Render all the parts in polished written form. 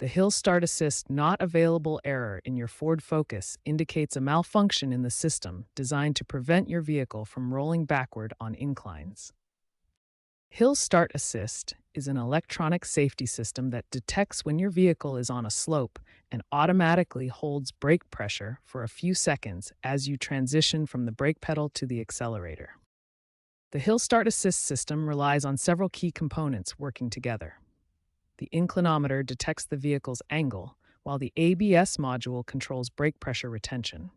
The Hill Start Assist Not Available error in your Ford Focus indicates a malfunction in the system designed to prevent your vehicle from rolling backward on inclines. Hill Start Assist is an electronic safety system that detects when your vehicle is on a slope and automatically holds brake pressure for a few seconds as you transition from the brake pedal to the accelerator. The Hill Start Assist system relies on several key components working together. The inclinometer detects the vehicle's angle, while the ABS module controls brake pressure retention.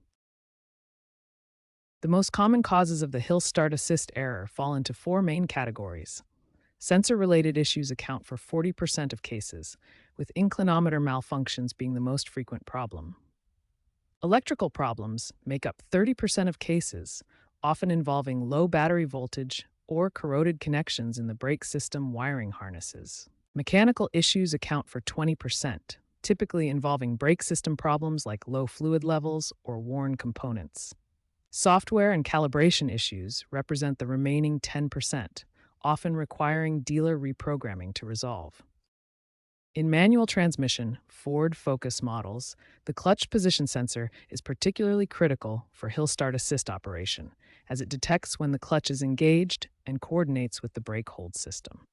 The most common causes of the Hill Start Assist error fall into four main categories. Sensor-related issues account for 40% of cases, with inclinometer malfunctions being the most frequent problem. Electrical problems make up 30% of cases, often involving low battery voltage or corroded connections in the brake system wiring harnesses. Mechanical issues account for 20%, typically involving brake system problems like low fluid levels or worn components. Software and calibration issues represent the remaining 10%, often requiring dealer reprogramming to resolve. In manual transmission Ford Focus models, the clutch position sensor is particularly critical for Hill Start Assist operation, as it detects when the clutch is engaged and coordinates with the brake hold system.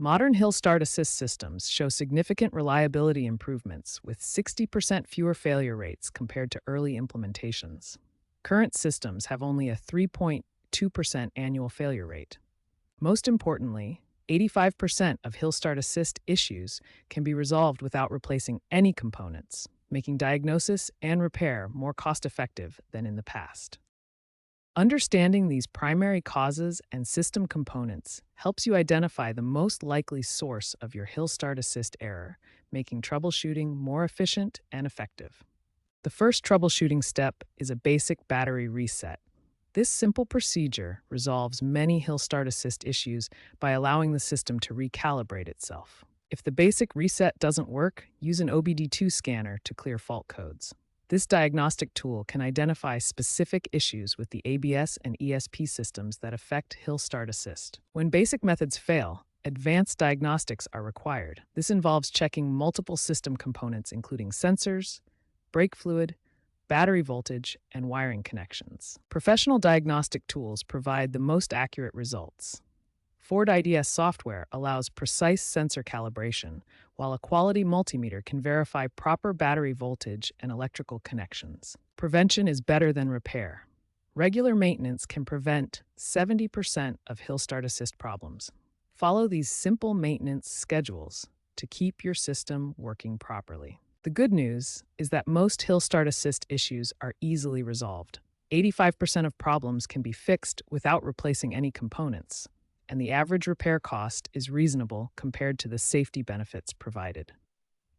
Modern Hill Start Assist systems show significant reliability improvements with 60% fewer failure rates compared to early implementations. Current systems have only a 3.2% annual failure rate. Most importantly, 85% of Hill Start Assist issues can be resolved without replacing any components, making diagnosis and repair more cost-effective than in the past. Understanding these primary causes and system components helps you identify the most likely source of your Hill Start Assist error, making troubleshooting more efficient and effective. The first troubleshooting step is a basic battery reset. This simple procedure resolves many Hill Start Assist issues by allowing the system to recalibrate itself. If the basic reset doesn't work, use an OBD2 scanner to clear fault codes. This diagnostic tool can identify specific issues with the ABS and ESP systems that affect Hill Start Assist. When basic methods fail, advanced diagnostics are required. This involves checking multiple system components including sensors, brake fluid, battery voltage, and wiring connections. Professional diagnostic tools provide the most accurate results. Ford IDS software allows precise sensor calibration, while a quality multimeter can verify proper battery voltage and electrical connections. Prevention is better than repair. Regular maintenance can prevent 70% of Hill Start Assist problems. Follow these simple maintenance schedules to keep your system working properly. The good news is that most Hill Start Assist issues are easily resolved. 85% of problems can be fixed without replacing any components, and the average repair cost is reasonable compared to the safety benefits provided.